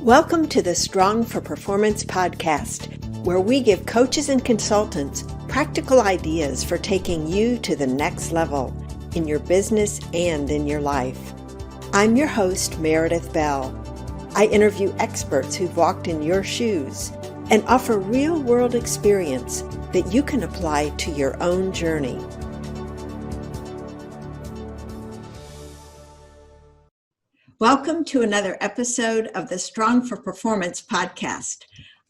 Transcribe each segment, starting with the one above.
Welcome to the Strong for Performance podcast, where we give coaches and consultants practical ideas for taking you to the next level in your business and in your life. I'm your host, Meredith Bell. I interview experts who've walked in your shoes and offer real-world experience that you can apply to your own journey. Welcome to another episode of the Strong for Performance podcast.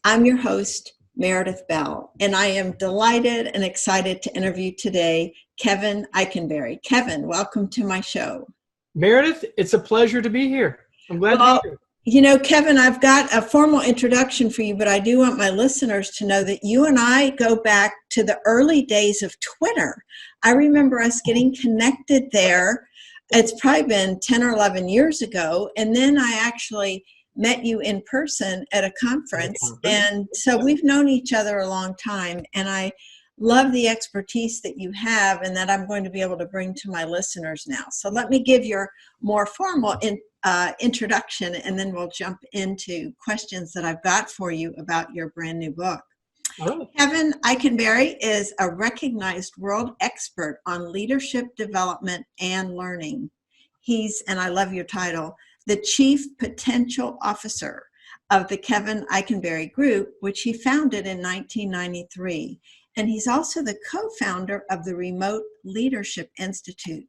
I'm your host, Meredith Bell, and I am delighted and excited to interview today Kevin Eikenberry. Kevin, welcome to my show. Meredith, it's a pleasure to be here. I'm glad to be here. You know, Kevin, I've got a formal introduction for you, but I do want my listeners to know that you and I go back to the early days of Twitter. I remember us getting connected there. It's probably been 10 or 11 years ago. And then I actually met you in person at a conference. And so we've known each other a long time. And I love the expertise that you have and that I'm going to be able to bring to my listeners now. So let me give your more formal introduction, and then we'll jump into questions that I've got for you about your brand new book. Right. Kevin Eikenberry is a recognized world expert on leadership development and learning. He's, and I love your title, the Chief Potential Officer of the Kevin Eikenberry Group, which he founded in 1993. And he's also the co-founder of the Remote Leadership Institute.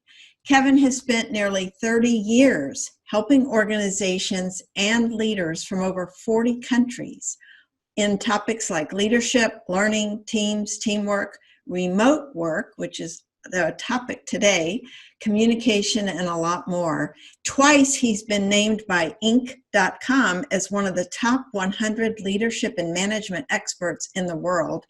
Kevin has spent nearly 30 years helping organizations and leaders from over 40 countries in topics like leadership, learning, teams, teamwork, remote work, which is the topic today, communication, and a lot more. Twice he's been named by Inc.com as one of the top 100 leadership and management experts in the world,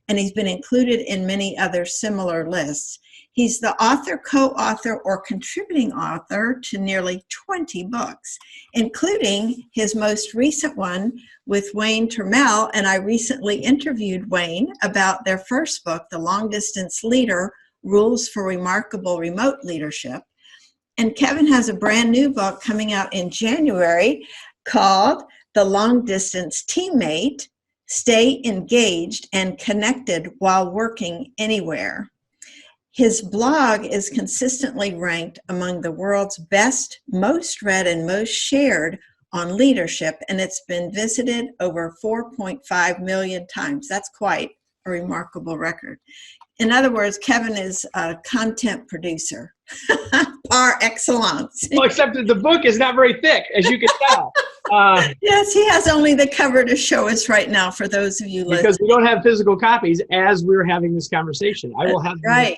and he's been included in many other similar lists. He's the author, co-author, or contributing author to nearly 20 books, including his most recent one with Wayne Turmel, and I recently interviewed Wayne about their first book, The Long Distance Leader, Rules for Remarkable Remote Leadership. And Kevin has a brand new book coming out in January called The Long Distance Teammate, Stay Engaged and Connected While Working Anywhere. His blog is consistently ranked among the world's best, most read, and most shared on leadership, and it's been visited over 4.5 million times. That's quite a remarkable record. In other words, Kevin is a content producer par excellence. Well, except that the book is not very thick, as you can tell. Yes, he has only the cover to show us right now for those of you listening. Because we don't have physical copies as we're having this conversation. I will have them. Right.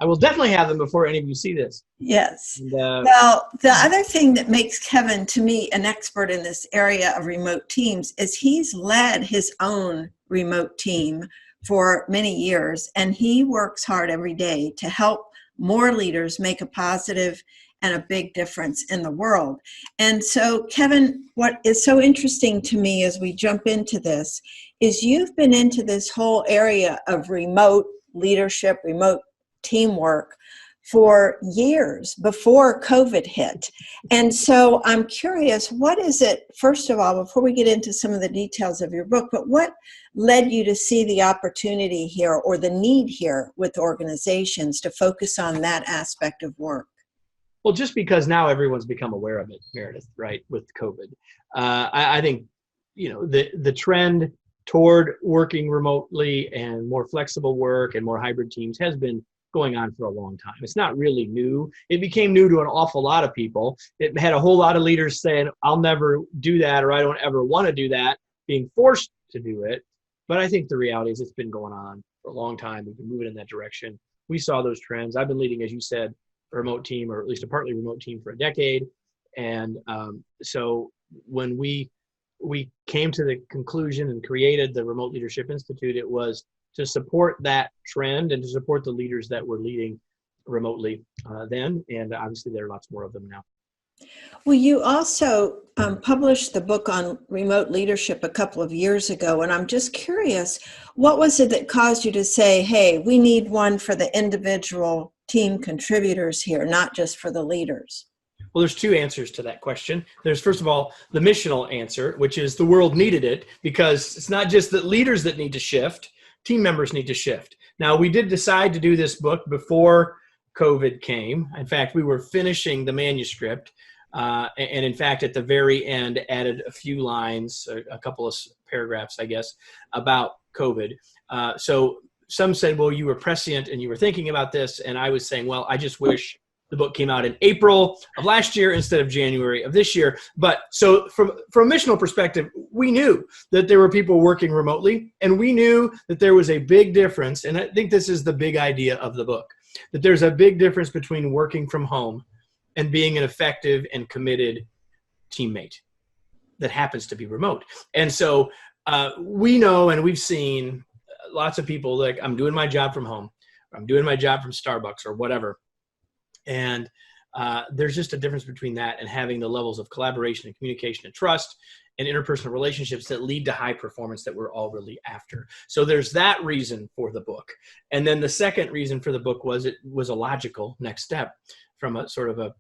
I will definitely have them before any of you see this. Yes. And, well, the other thing that makes Kevin, to me, an expert in this area of remote teams is he's led his own remote team for many years, and he works hard every day to help more leaders make a positive and a big difference in the world. And so, Kevin, what is so interesting to me as we jump into this is you've been into this whole area of remote leadership, remote teamwork for years before COVID hit. And so I'm curious, what is it, first of all, before we get into some of the details of your book, but what led you to see the opportunity here or the need here with organizations to focus on that aspect of work? well, just because now everyone's become aware of it, Meredith, right, with COVID. I think, the trend toward working remotely and more flexible work and more hybrid teams has been going on for a long time. It's not really new. It became new to an awful lot of people. It had a whole lot of leaders saying, I'll never do that, or I don't ever want to do that, being forced to do it. But I think the reality is it's been going on for a long time. We've been moving in that direction. We saw those trends. I've been leading, as you said, a remote team, or at least a partly remote team, for a decade. And so when we came to the conclusion and created the Remote Leadership Institute, it was to support that trend and to support the leaders that were leading remotely then. And obviously there are lots more of them now. Well, you also published the book on remote leadership a couple of years ago, and I'm just curious, what was it that caused you to say, hey, we need one for the individual team contributors here, not just for the leaders? Well, there's two answers to that question. There's, first of all, the missional answer, which is the world needed it, because it's not just that leaders that need to shift, team members need to shift. Now, we did decide to do this book before COVID came. In fact, we were finishing the manuscript. And in fact, at the very end, added a few lines, a couple of paragraphs, I guess, about COVID. So some said, well, you were prescient and you were thinking about this. And I was saying, well, I just wish the book came out in April of last year instead of January of this year. But so from a missional perspective, we knew that there were people working remotely, and we knew that there was a big difference. And I think this is the big idea of the book, that there's a big difference between working from home and being an effective and committed teammate that happens to be remote. And so we know, and we've seen lots of people like, I'm doing my job from home, or I'm doing my job from Starbucks or whatever. And there's just a difference between that and having the levels of collaboration and communication and trust and interpersonal relationships that lead to high performance that we're all really after. So there's that reason for the book. And then the second reason for the book was it was a logical next step from a sort of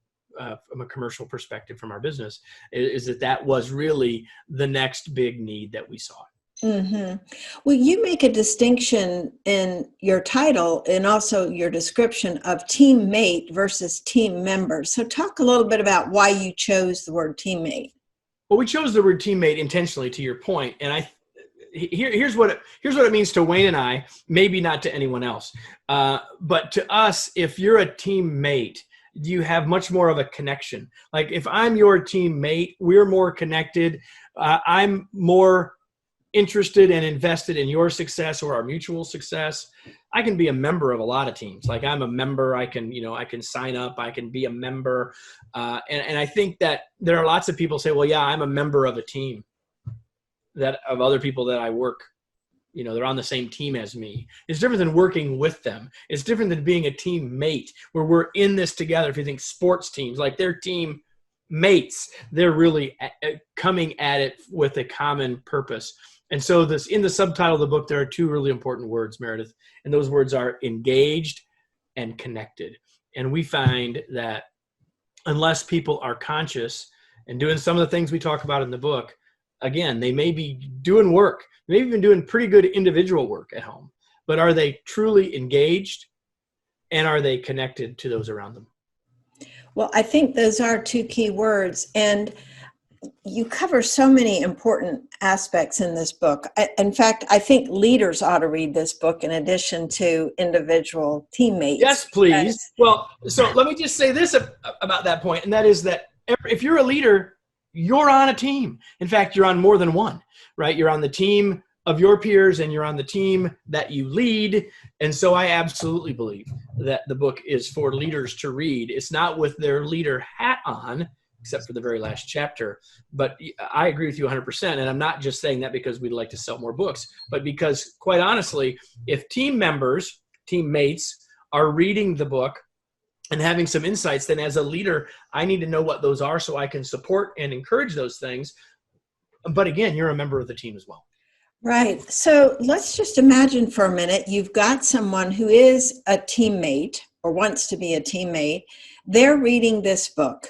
from a commercial perspective from our business, is that was really the next big need that we saw. Mm-hmm. Well, you make a distinction in your title and also your description of teammate versus team member. So talk a little bit about why you chose the word teammate. Well, we chose the word teammate intentionally, to your point. And here's what it means to Wayne and I, maybe not to anyone else. But to us, if you're a teammate, you have much more of a connection. Like if I'm your teammate, we're more connected. I'm more interested and invested in your success or our mutual success. I can be a member of a lot of teams. Like I'm a member, I can sign up, I can be a member. And I think that there are lots of people say, well, yeah, I'm a member of a team that of other people that I work, they're on the same team as me. It's different than working with them. It's different than being a teammate where we're in this together. If you think sports teams, like their team mates, they're really coming at it with a common purpose. And so in the subtitle of the book, there are two really important words, Meredith, and those words are engaged and connected. And we find that unless people are conscious and doing some of the things we talk about in the book, again, they may be doing work, maybe even doing pretty good individual work at home, but are they truly engaged and are they connected to those around them? Well, I think those are two key words. And you cover so many important aspects in this book. In fact, I think leaders ought to read this book in addition to individual teammates. Yes, please. Well, so let me just say this about that point, and that is that if you're a leader, you're on a team. In fact, you're on more than one, right? You're on the team of your peers and you're on the team that you lead. And so I absolutely believe that the book is for leaders to read. It's not with their leader hat on, except for the very last chapter. But I agree with you 100%. And I'm not just saying that because we'd like to sell more books, but because quite honestly, if team members, teammates are reading the book and having some insights, then as a leader, I need to know what those are so I can support and encourage those things. But again, you're a member of the team as well. Right. So let's just imagine for a minute, you've got someone who is a teammate or wants to be a teammate. They're reading this book.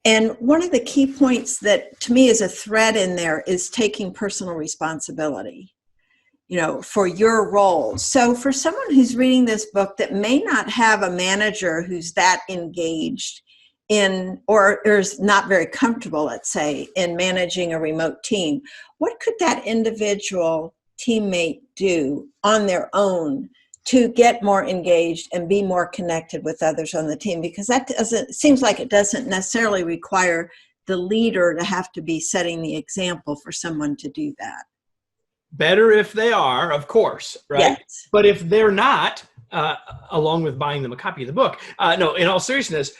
And one of the key points that to me is a thread in there is taking personal responsibility, for your role. So for someone who's reading this book that may not have a manager who's that engaged in, or is not very comfortable, let's say, in managing a remote team, what could that individual teammate do on their own to get more engaged and be more connected with others on the team? Because seems like it doesn't necessarily require the leader to have to be setting the example for someone to do that. Better if they are, of course, right? Yes. But if they're not, along with buying them a copy of the book, no, in all seriousness,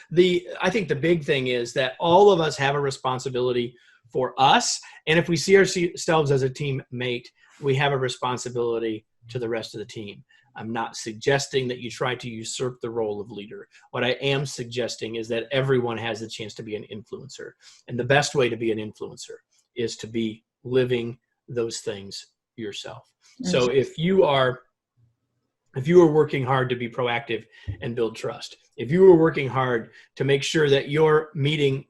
I think the big thing is that all of us have a responsibility for us. And if we see ourselves as a teammate, we have a responsibility to the rest of the team. I'm not suggesting that you try to usurp the role of leader. What I am suggesting is that everyone has a chance to be an influencer. And the best way to be an influencer is to be living those things yourself. So if you are if you are working hard to be proactive and build trust, if you are working hard to make sure that you're meeting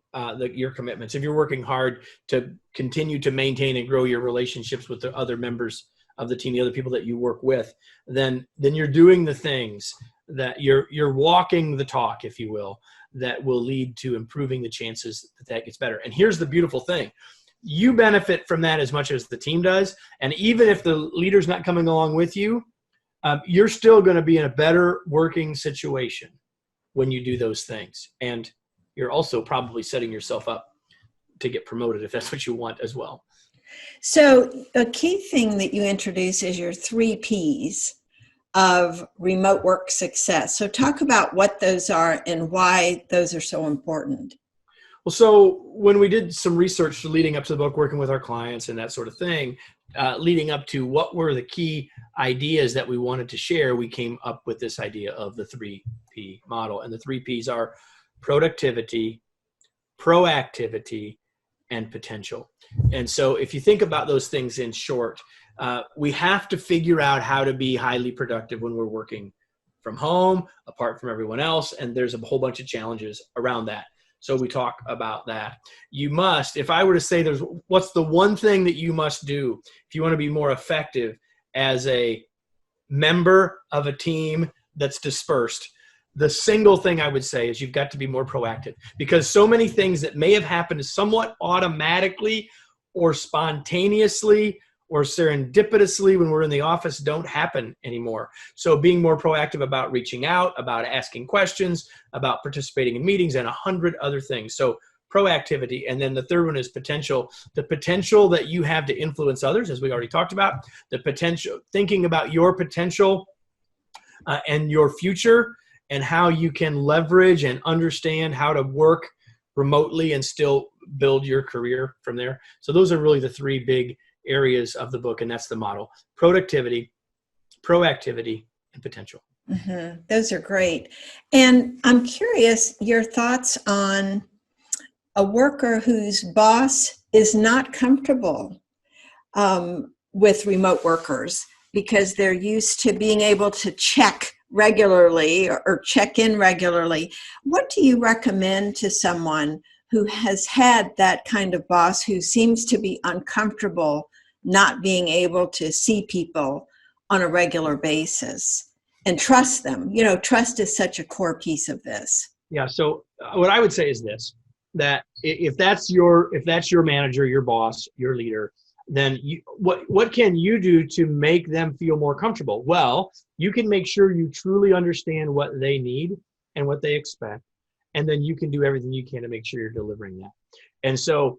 your commitments, if you're working hard to continue to maintain and grow your relationships with the other members of the team, the other people that you work with, then you're doing the things that you're walking the talk, if you will, that will lead to improving the chances that gets better. And here's the beautiful thing. You benefit from that as much as the team does. And even if the leader's not coming along with you, you're still going to be in a better working situation when you do those things. And you're also probably setting yourself up to get promoted if that's what you want as well. So a key thing that you introduce is your 3 Ps of remote work success. So talk about what those are and why those are so important. Well, so when we did some research leading up to the book, working with our clients and that sort of thing, leading up to what were the key ideas that we wanted to share, we came up with this idea of the 3P model. And the 3 Ps are productivity, proactivity, and potential. And so if you think about those things in short, we have to figure out how to be highly productive when we're working from home, apart from everyone else. And there's a whole bunch of challenges around that. So we talk about that. You must, if I were to say what's the one thing that you must do if you want to be more effective as a member of a team that's dispersed, the single thing I would say is you've got to be more proactive, because so many things that may have happened somewhat automatically or spontaneously or serendipitously when we're in the office don't happen anymore. So being more proactive about reaching out, about asking questions, about participating in meetings, and 100 other things. So proactivity. And then the third one is potential. The potential that you have to influence others, as we already talked about. The potential, thinking about your potential and your future, and how you can leverage and understand how to work remotely and still build your career from there. So those are really the 3 big areas of the book, and that's the model: productivity, proactivity, and potential. Mm-hmm. Those are great. And I'm curious your thoughts on a worker whose boss is not comfortable with remote workers because they're used to being able to check regularly or check in regularly. What do you recommend to someone who has had that kind of boss who seems to be uncomfortable not being able to see people on a regular basis and trust them? You know, trust is such a core piece of this. Yeah. So what I would say is this, that if that's your manager, your boss, your leader, then what can you do to make them feel more comfortable? Well, you can make sure you truly understand what they need and what they expect. And then you can do everything you can to make sure you're delivering that. And so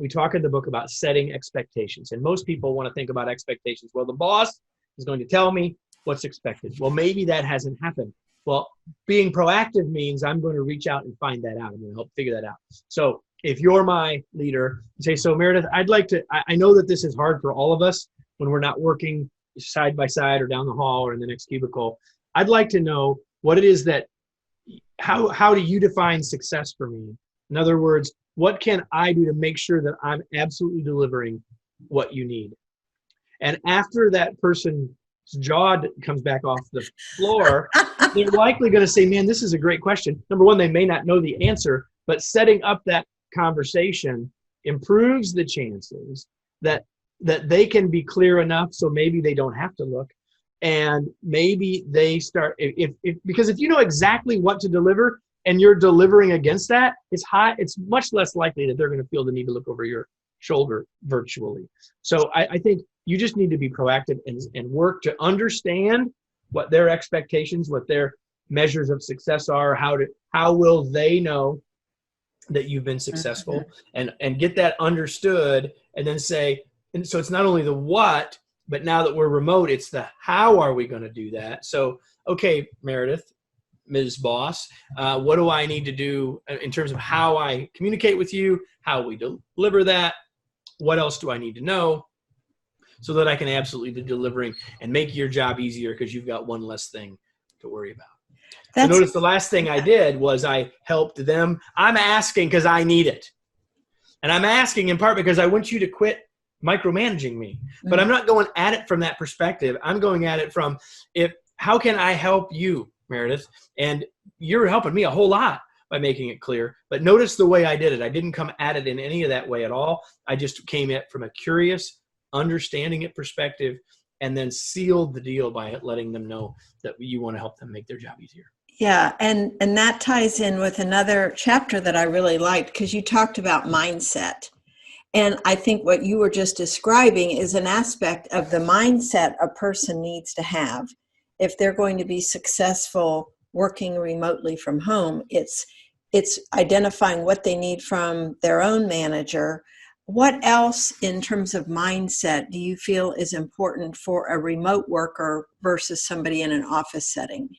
we talk in the book about setting expectations. And most people want to think about expectations. Well, the boss is going to tell me what's expected. Well, maybe that hasn't happened. Well, being proactive means I'm going to reach out and find that out. I'm going to help figure that out. So if you're my leader, you say, so Meredith, I know that this is hard for all of us when we're not working side by side or down the hall or in the next cubicle. I'd like to know what it is that, how do you define success for me? In other words, what can I do to make sure that I'm absolutely delivering what you need? And after that person's jaw comes back off the floor, they're likely going to say, man, this is a great question. Number one, they may not know the answer, but setting up that conversation improves the chances that they can be clear enough so maybe they don't have to look. And maybe they start, because if you know exactly what to deliver and you're delivering against that, it's much less likely that they're going to feel the need to look over your shoulder virtually. So I think you just need to be proactive and work to understand what their expectations, what their measures of success are, how will they know that you've been successful, and get that understood, and then say, and so it's not only the what, but now that we're remote, it's the how are we going to do that? So, okay, Meredith, Ms. Boss, what do I need to do in terms of how I communicate with you, how we deliver that? What else do I need to know so that I can absolutely be delivering and make your job easier because you've got one less thing to worry about? So notice the last thing I did was I helped them. I'm asking because I need it. And I'm asking in part because I want you to quit micromanaging me. But I'm not going at it from that perspective. I'm going at it from how can I help you, Meredith? And you're helping me a whole lot by making it clear. But notice the way I did it. I didn't come at it in any of that way at all. I just came at from a curious, understanding it perspective, and then sealed the deal by letting them know that you want to help them make their job easier. Yeah, and that ties in with another chapter that I really liked, because you talked about mindset. And I think what you were just describing is an aspect of the mindset a person needs to have if they're going to be successful working remotely from home. It's identifying what they need from their own manager. What else in terms of mindset do you feel is important for a remote worker versus somebody in an office setting?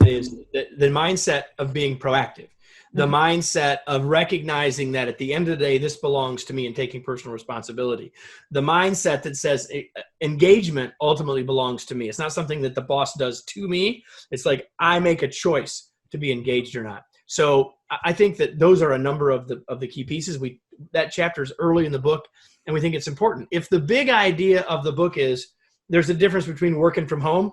Is the mindset of being proactive, the mindset of recognizing that at the end of the day, this belongs to me and taking personal responsibility, the mindset that says engagement ultimately belongs to me. It's not something that the boss does to me. It's like I make a choice to be engaged or not. So I think that those are a number of the key pieces. That chapter is early in the book, and we think it's important. If the big idea of the book is there's a difference between working from home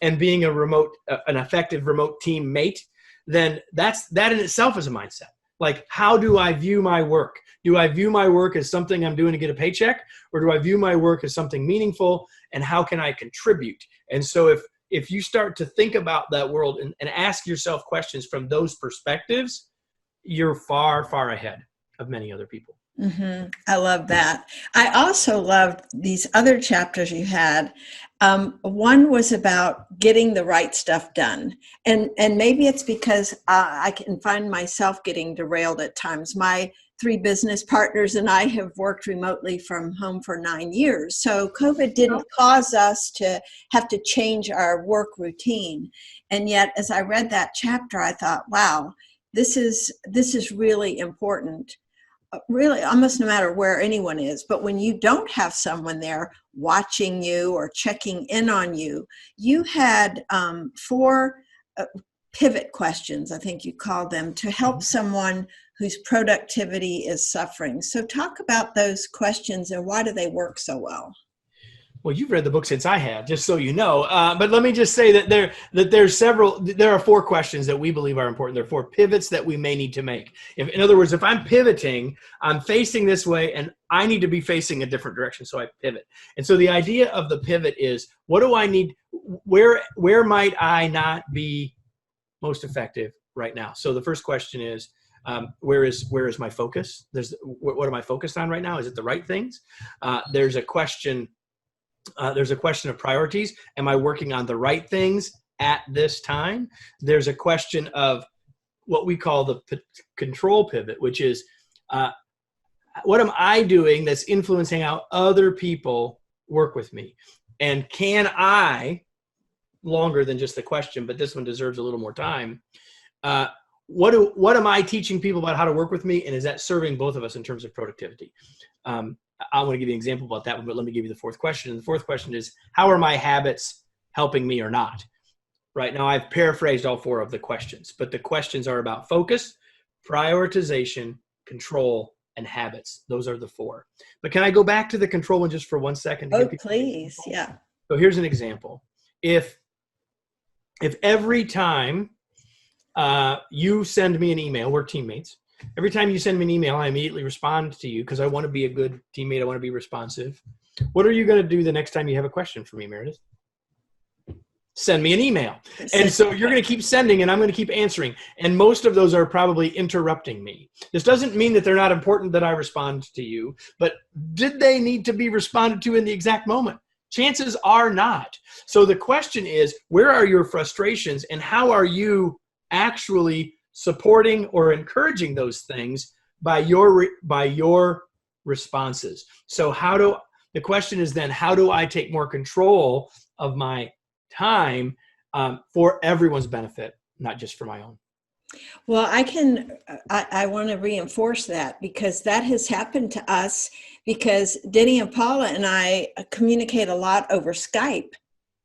and being an effective remote teammate, then that in itself is a mindset. Like, how do I view my work? Do I view my work as something I'm doing to get a paycheck, or do I view my work as something meaningful, and how can I contribute? And so if you start to think about that world and ask yourself questions from those perspectives, you're far, far ahead of many other people. Mm-hmm. I love that. I also loved these other chapters you had. One was about getting the right stuff done. And maybe it's because I can find myself getting derailed at times. My 3 business partners and I have worked remotely from home for 9 years. So COVID didn't cause us to have to change our work routine. And yet, as I read that chapter, I thought, wow, this is really important. Really, almost no matter where anyone is. But when you don't have someone there watching you or checking in on you, you had 4 pivot questions, I think you called them, to help someone whose productivity is suffering. So talk about those questions and why do they work so well? Well, you've read the book since I have, just so you know. But let me just say that there are 4 questions that we believe are important. There are 4 pivots that we may need to make. In other words, if I'm pivoting, I'm facing this way and I need to be facing a different direction. So I pivot. And so the idea of the pivot is, what do I need? Where might I not be most effective right now? So the first question is, where is my focus? What am I focused on right now? Is it the right things? There's a question of priorities. Am I working on the right things at this time? There's a question of what we call the control pivot, which is what am I doing that's influencing how other people work with me? And can I, longer than just the question, but this one deserves a little more time, what am I teaching people about how to work with me? And is that serving both of us in terms of productivity? I want to give you an example about that one, but let me give you the 4th question. And the 4th question is, how are my habits helping me or not? Right now, I've paraphrased all 4 of the questions, but the questions are about focus, prioritization, control, and habits. Those are the 4. But can I go back to the control one just for 1 second? Oh, please. Yeah. So here's an example. If every time you send me an email, we're teammates. Every time you send me an email, I immediately respond to you because I want to be a good teammate. I want to be responsive. What are you going to do the next time you have a question for me, Meredith? Send me an email. And so you're going to keep sending and I'm going to keep answering. And most of those are probably interrupting me. This doesn't mean that they're not important that I respond to you, but did they need to be responded to in the exact moment? Chances are not. So the question is, where are your frustrations and how are you actually supporting or encouraging those things by your responses? So the question is then, how do I take more control of my time for everyone's benefit, not just for my own? Well, I want to reinforce that because that has happened to us, because Denny and Paula and I communicate a lot over Skype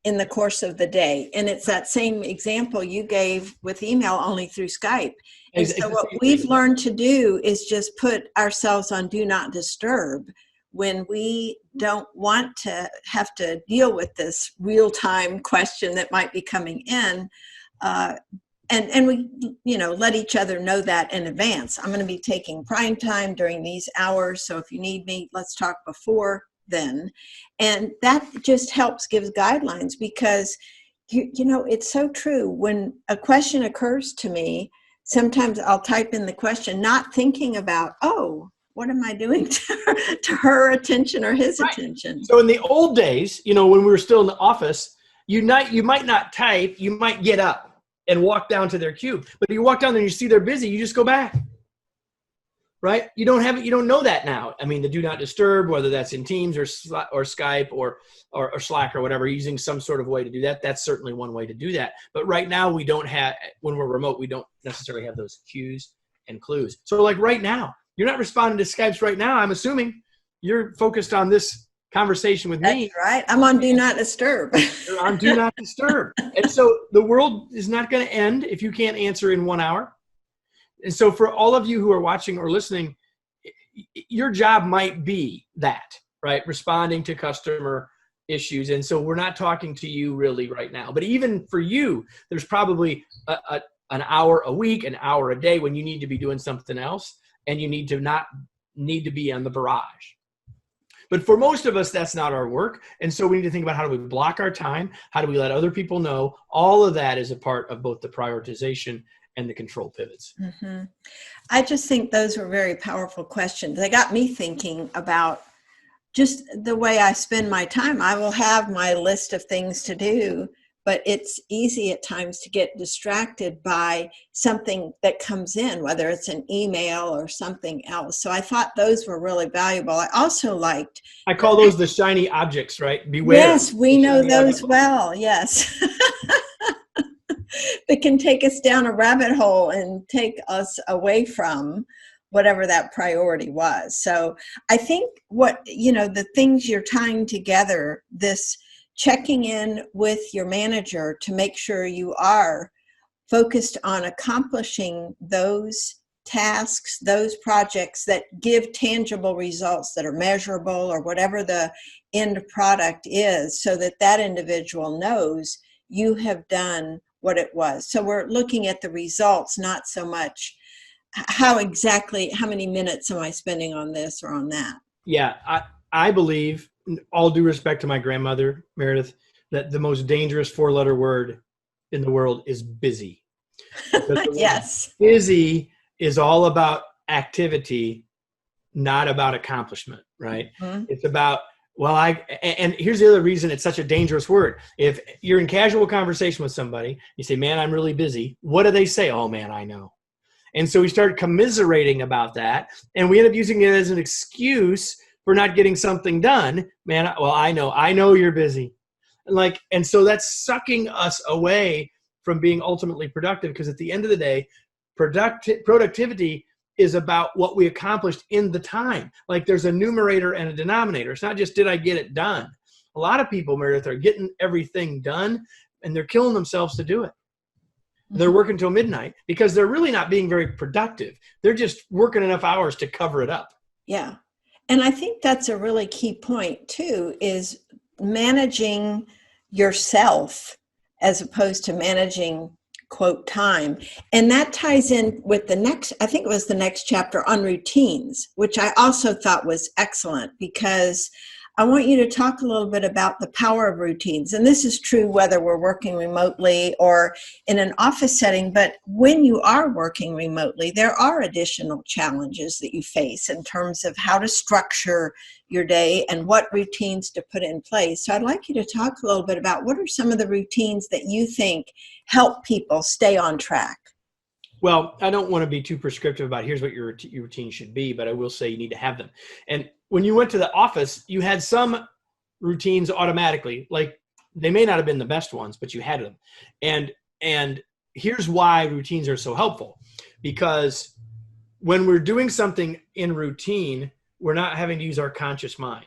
in the course of the day. And it's that same example you gave with email, only through Skype. And so what we've learned to do is just put ourselves on do not disturb when we don't want to have to deal with this real-time question that might be coming in, and we, let each other know that in advance. I'm going to be taking prime time during these hours, so if you need me, let's talk before then. And that just helps give guidelines, because it's so true. When a question occurs to me, sometimes I'll type in the question, not thinking about, oh, what am I doing to her attention or his attention? So in the old days, when we were still in the office, you might not type, you might get up and walk down to their cube. But if you walk down there and you see they're busy, you just go back. Right? You don't know that now. I mean, the do not disturb, whether that's in Teams or Skype or Slack or whatever, using some sort of way to do that. That's certainly one way to do that. But right now we don't have, when we're remote, we don't necessarily have those cues and clues. So like right now, you're not responding to Skypes right now. I'm assuming you're focused on this conversation with me. That's right. I'm on do not disturb. You're on do not disturb. And so the world is not going to end if you can't answer in 1 hour. And so for all of you who are watching or listening, your job might be that, right? Responding to customer issues. And so we're not talking to you really right now. But even for you, there's probably an hour a week, an hour a day when you need to be doing something else, and you need to be on the barrage. But for most of us, that's not our work. And so we need to think about, how do we block our time? How do we let other people know? All of that is a part of both the prioritization and the control pivots. Mm-hmm. I just think those were very powerful questions. They got me thinking about just the way I spend my time. I will have my list of things to do, but it's easy at times to get distracted by something that comes in, whether it's an email or something else. So I thought those were really valuable. I also liked... I call those the shiny objects, right? Beware. Yes, we know those well. Yes. That can take us down a rabbit hole and take us away from whatever that priority was. So I think the things you're tying together, this checking in with your manager to make sure you are focused on accomplishing those tasks, those projects that give tangible results that are measurable, or whatever the end product is, so that individual knows you have done what it was. So we're looking at the results, not so much how many minutes am I spending on this or on that. Yeah, I believe, all due respect to my grandmother, Meredith, that the most dangerous 4-letter word in the world is busy. Yes. Busy is all about activity, not about accomplishment, right? Mm-hmm. It's about, and here's the other reason it's such a dangerous word. If you're in casual conversation with somebody, you say, man, I'm really busy. What do they say? Oh, man, I know. And so we start commiserating about that, and we end up using it as an excuse for not getting something done. Man, well, I know you're busy. And so that's sucking us away from being ultimately productive, because at the end of the day, productivity is about what we accomplished in the time. Like, there's a numerator and a denominator. It's not just, did I get it done? A lot of people, Meredith, are getting everything done, and they're killing themselves to do it. They're working till midnight because they're really not being very productive. They're just working enough hours to cover it up. Yeah. And I think that's a really key point too, is managing yourself as opposed to managing, quote, time. And that ties in with I think it was the next chapter on routines, which I also thought was excellent, because I want you to talk a little bit about the power of routines. And this is true whether we're working remotely or in an office setting, but when you are working remotely, there are additional challenges that you face in terms of how to structure your day and what routines to put in place. So I'd like you to talk a little bit about what are some of the routines that you think help people stay on track. Well, I don't want to be too prescriptive about here's what your routine should be, but I will say you need to have them. And when you went to the office, you had some routines automatically. Like, they may not have been the best ones, but you had them. And here's why routines are so helpful. Because when we're doing something in routine, we're not having to use our conscious mind,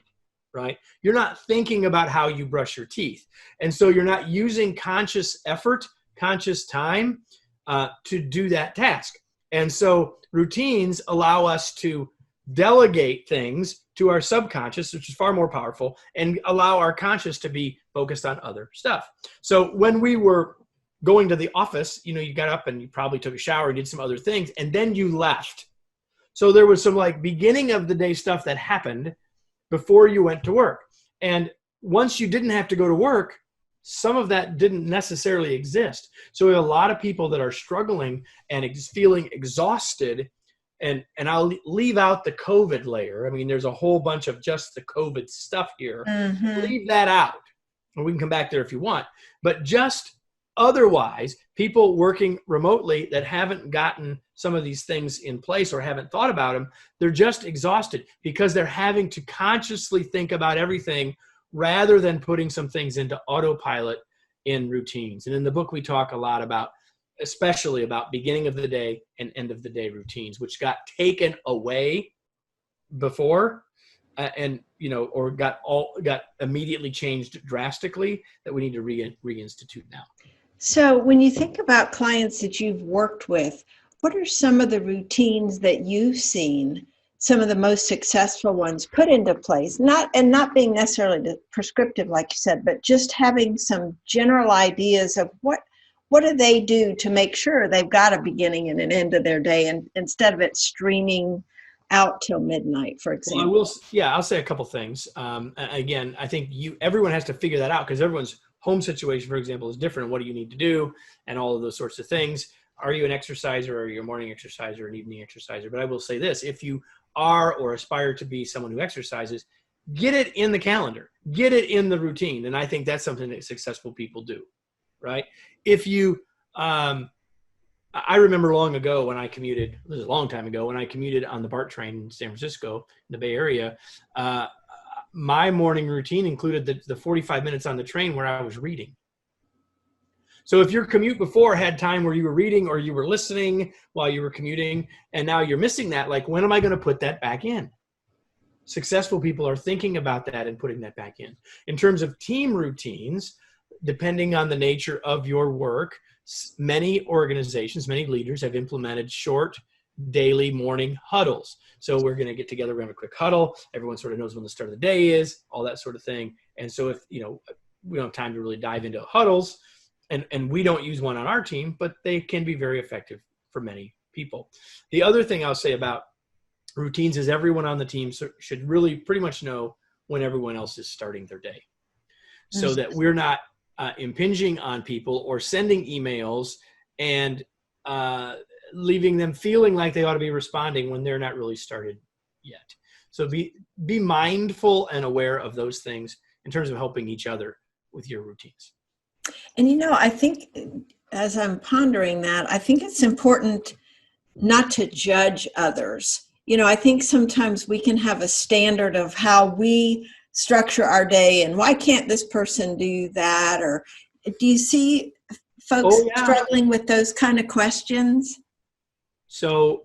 right? You're not thinking about how you brush your teeth. And so you're not using conscious effort, conscious time to do that task. And so routines allow us to delegate things to our subconscious, which is far more powerful, and allow our conscious to be focused on other stuff. So when we were going to the office, you got up and you probably took a shower and did some other things, and then you left. So there was some like beginning of the day stuff that happened before you went to work. And once you didn't have to go to work, some of that didn't necessarily exist. So we have a lot of people that are struggling and feeling exhausted. And I'll leave out the COVID layer. I mean, there's a whole bunch of just the COVID stuff here. Mm-hmm. Leave that out. And we can come back there if you want. But just otherwise, people working remotely that haven't gotten some of these things in place or haven't thought about them, they're just exhausted because they're having to consciously think about everything rather than putting some things into autopilot in routines. And in the book, we talk a lot about, especially about beginning of the day and end of the day routines, which got taken away before or got immediately changed drastically, that we need to reinstitute now. So when you think about clients that you've worked with, what are some of the routines that you've seen, some of the most successful ones put into place? Not being necessarily prescriptive, like you said, but just having some general ideas of what do they do to make sure they've got a beginning and an end of their day, and instead of it streaming out till midnight, for example. Well, I'll say a couple things. Again, I think everyone has to figure that out because everyone's home situation, for example, is different. What do you need to do and all of those sorts of things. Are you an exerciser, or are you a morning exerciser, an evening exerciser? But I will say this, if you are or aspire to be someone who exercises, get it in the calendar, get it in the routine. And I think that's something that successful people do, right? If you, I remember long ago when I commuted, this is a long time ago, when I commuted on the BART train in San Francisco, in the Bay Area, my morning routine included the 45 minutes on the train where I was reading. So if your commute before had time where you were reading or you were listening while you were commuting, and now you're missing that, like, when am I going to put that back in? Successful people are thinking about that and putting that back in. In terms of team routines, depending on the nature of your work, many organizations, many leaders have implemented short daily morning huddles. So we're going to get together, we're going to have a quick huddle. Everyone sort of knows when the start of the day is, all that sort of thing. And so if, we don't have time to really dive into huddles, and we don't use one on our team, but they can be very effective for many people. The other thing I'll say about routines is everyone on the team should really pretty much know when everyone else is starting their day, so that we're not impinging on people or sending emails and leaving them feeling like they ought to be responding when they're not really started yet. So be mindful and aware of those things in terms of helping each other with your routines. And I think as I'm pondering that, I think it's important not to judge others. I think sometimes we can have a standard of how we structure our day, and why can't this person do that? Or do you see folks struggling with those kind of questions? So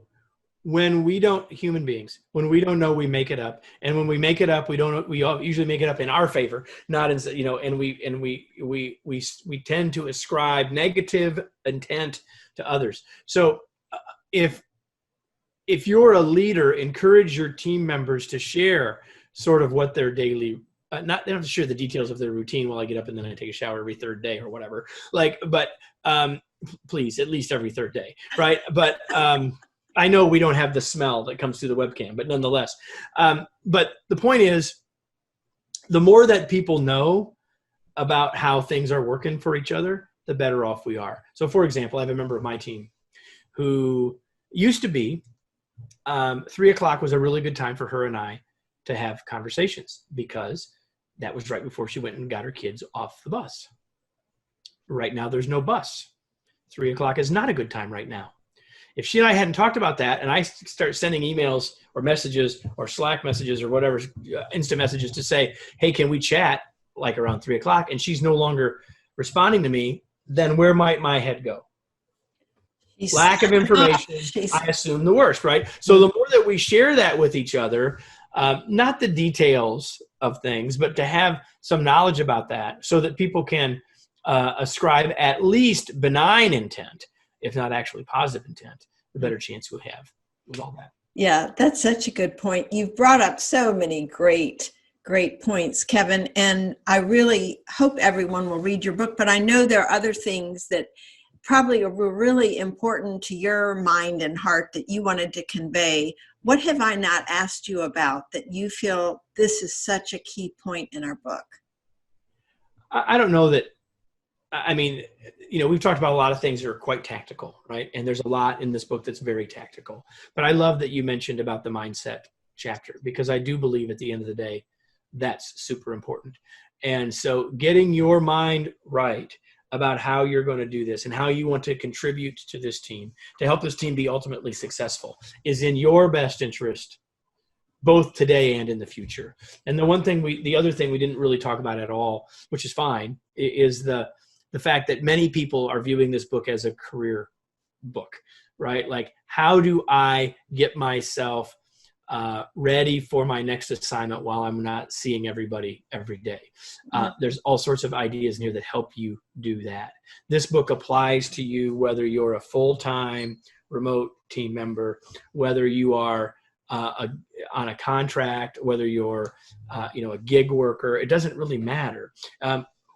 when human beings, when we don't know, we make it up. And when we make it up, we usually make it up in our favor, not in, and we tend to ascribe negative intent to others. So if you're a leader, encourage your team members to share sort of what their daily, they don't have to share the details of their routine while I get up and then I take a shower every third day or whatever. But please, at least every third day, right? But I know we don't have the smell that comes through the webcam, but nonetheless. But the point is, the more that people know about how things are working for each other, the better off we are. So for example, I have a member of my team who used to be 3:00 was a really good time for her and I to have conversations, because that was right before she went and got her kids off the bus. Right now, there's no bus. 3:00 is not a good time right now. If she and I hadn't talked about that, and I start sending emails or messages or Slack messages or whatever, instant messages to say, hey, can we chat like around 3:00? And she's no longer responding to me, then where might my head go? Lack of information, I assume the worst, right? So the more that we share that with each other, not the details of things, but to have some knowledge about that so that people can ascribe at least benign intent, if not actually positive intent, the better chance we'll have with all that. Yeah, that's such a good point. You've brought up so many great points, Kevin, and I really hope everyone will read your book, but I know there are other things that probably were really important to your mind and heart that you wanted to convey. What have I not asked you about that you feel this is such a key point in our book? I don't know that. I mean, we've talked about a lot of things that are quite tactical, right? And there's a lot in this book that's very tactical. But I love that you mentioned about the mindset chapter, because I do believe at the end of the day, that's super important. And so getting your mind right about how you're going to do this and how you want to contribute to this team, to help this team be ultimately successful, is in your best interest, both today and in the future. And the other thing we didn't really talk about at all, which is fine, is the fact that many people are viewing this book as a career book, right? Like, how do I get myself ready for my next assignment while I'm not seeing everybody every day? There's all sorts of ideas in here that help you do that. This book applies to you whether you're a full-time remote team member, whether you are on a contract, whether you're a gig worker. It doesn't really matter.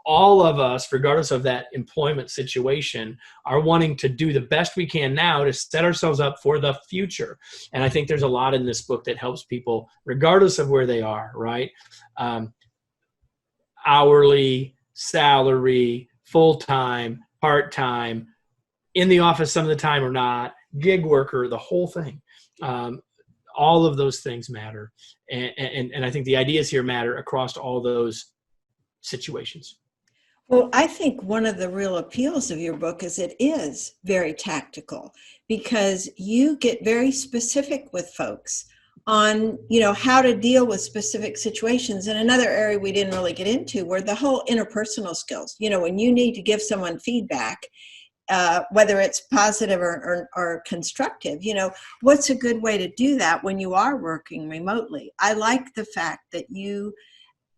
All of us, regardless of that employment situation, are wanting to do the best we can now to set ourselves up for the future. And I think there's a lot in this book that helps people, regardless of where they are, right? Hourly, salary, full-time, part-time, in the office some of the time or not, gig worker, the whole thing. All of those things matter. And I think the ideas here matter across all those situations. Well, I think one of the real appeals of your book is it is very tactical, because you get very specific with folks on, how to deal with specific situations. And another area we didn't really get into were the whole interpersonal skills. When you need to give someone feedback, whether it's positive or constructive, what's a good way to do that when you are working remotely? I like the fact that you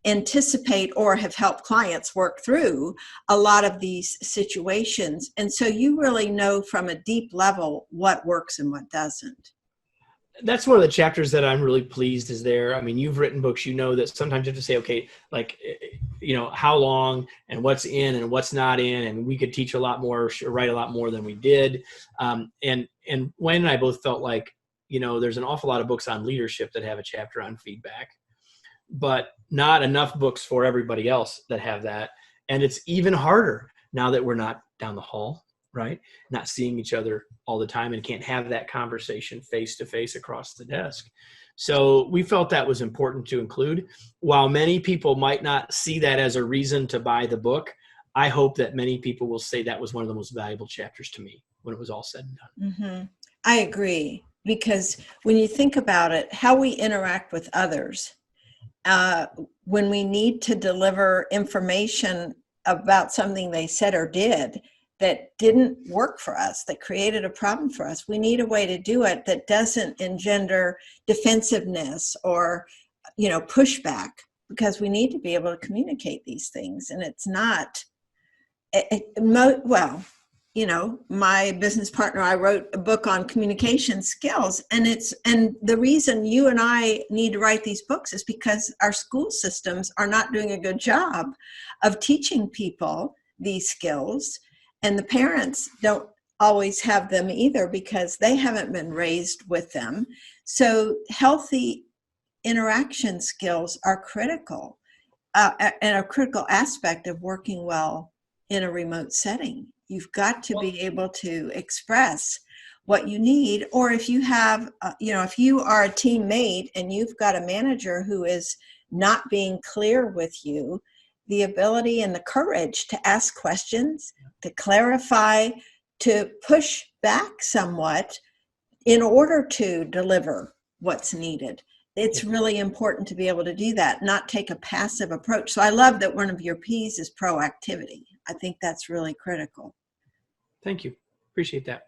anticipate or have helped clients work through a lot of these situations. And so you really know from a deep level what works and what doesn't. That's one of the chapters that I'm really pleased is there. I mean, you've written books, that sometimes you have to say, okay, like, how long and what's in and what's not in. And we could teach a lot more, write a lot more than we did. And Wayne and I both felt like, there's an awful lot of books on leadership that have a chapter on feedback, but not enough books for everybody else that have that. And it's even harder now that we're not down the hall, right? Not seeing each other all the time and can't have that conversation face to face across the desk. So we felt that was important to include. While many people might not see that as a reason to buy the book, I hope that many people will say that was one of the most valuable chapters to me when it was all said and done. Mm-hmm. I agree, because when you think about it, how we interact with others, when we need to deliver information about something they said or did that didn't work for us, that created a problem for us, we need a way to do it that doesn't engender defensiveness or, pushback, because we need to be able to communicate these things. And it's not, my business partner, I wrote a book on communication skills, and the reason you and I need to write these books is because our school systems are not doing a good job of teaching people these skills, and the parents don't always have them either because they haven't been raised with them. So healthy interaction skills are critical, and a critical aspect of working well in a remote setting. You've got to be able to express what you need. Or if you have, if you are a teammate and you've got a manager who is not being clear with you, the ability and the courage to ask questions, to clarify, to push back somewhat in order to deliver what's needed. It's really important to be able to do that, not take a passive approach. So I love that one of your P's is proactivity. I think that's really critical. Thank you. Appreciate that.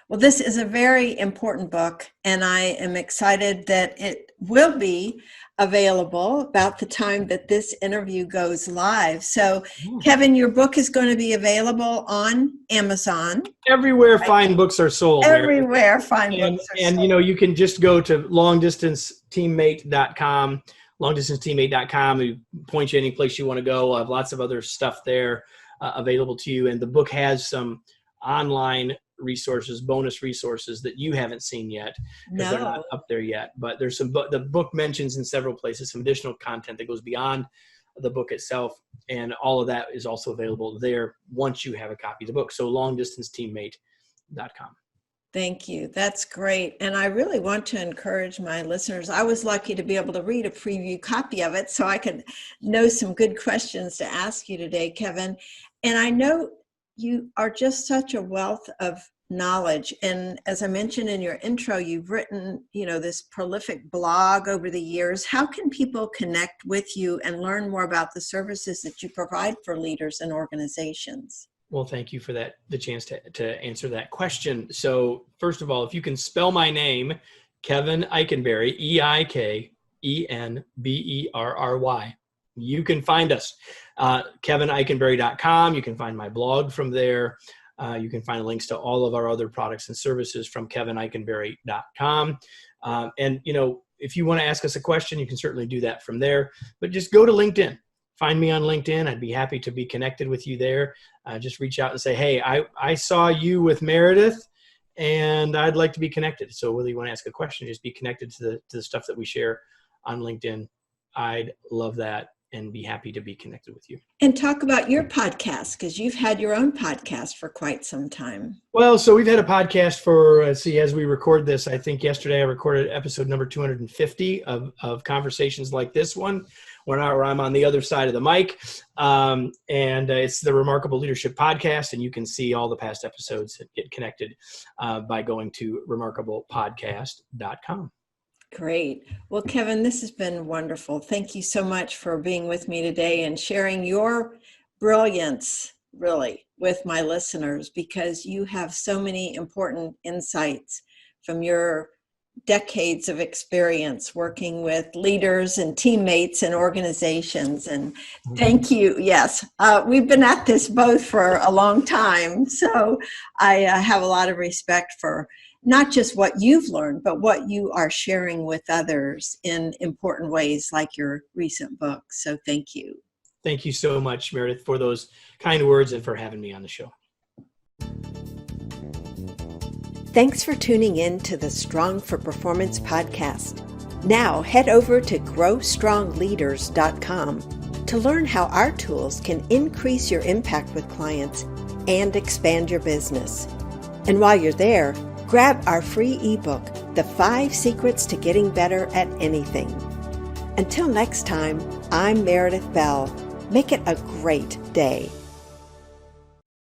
Well, this is a very important book, and I am excited that it will be available about the time that this interview goes live. So, Kevin, your book is going to be available on Amazon. Everywhere fine books are sold. Everywhere fine books are sold. And you can just go to longdistanceteammate.com, longdistanceteammate.com. We point you any place you want to go. I have lots of other stuff there available to you. And the book has some online resources, bonus resources that you haven't seen yet because they're not up there yet. But there's the book mentions in several places some additional content that goes beyond the book itself, and all of that is also available there once you have a copy of the book. So longdistanceteammate.com. Thank you. That's great. And I really want to encourage my listeners. I was lucky to be able to read a preview copy of it so I could know some good questions to ask you today, Kevin. And I know you are just such a wealth of knowledge. And as I mentioned in your intro, you've written, this prolific blog over the years. How can people connect with you and learn more about the services that you provide for leaders and organizations? Well, thank you for the chance to answer that question. So first of all, if you can spell my name, Kevin Eikenberry, EIKENBERRY, you can find us. KevinEikenberry.com. You can find my blog from there. You can find links to all of our other products and services from KevinEikenberry.com. And, if you want to ask us a question, you can certainly do that from there. But just go to LinkedIn. Find me on LinkedIn. I'd be happy to be connected with you there. Just reach out and say, hey, I saw you with Meredith, and I'd like to be connected. So whether you want to ask a question, just be connected to the stuff that we share on LinkedIn. I'd love that and be happy to be connected with you. And talk about your podcast, because you've had your own podcast for quite some time. Well, so we've had a podcast for, as we record this, I think yesterday I recorded episode number 250 of conversations like this one, where I'm on the other side of the mic. And it's the Remarkable Leadership Podcast. And you can see all the past episodes and get connected by going to remarkablepodcast.com. Great. Well, Kevin, this has been wonderful. Thank you so much for being with me today and sharing your brilliance, really, with my listeners, because you have so many important insights from your decades of experience working with leaders and teammates and organizations. And thank you. Yes, we've been at this both for a long time. So I have a lot of respect for not just what you've learned, but what you are sharing with others in important ways, like your recent book. So thank you. Thank you so much, Meredith, for those kind words and for having me on the show. Thanks for tuning in to the Strong for Performance podcast. Now head over to growstrongleaders.com to learn how our tools can increase your impact with clients and expand your business. And while you're there, grab our free ebook, The 5 Secrets to Getting Better at Anything. Until next time, I'm Meredith Bell. Make it a great day.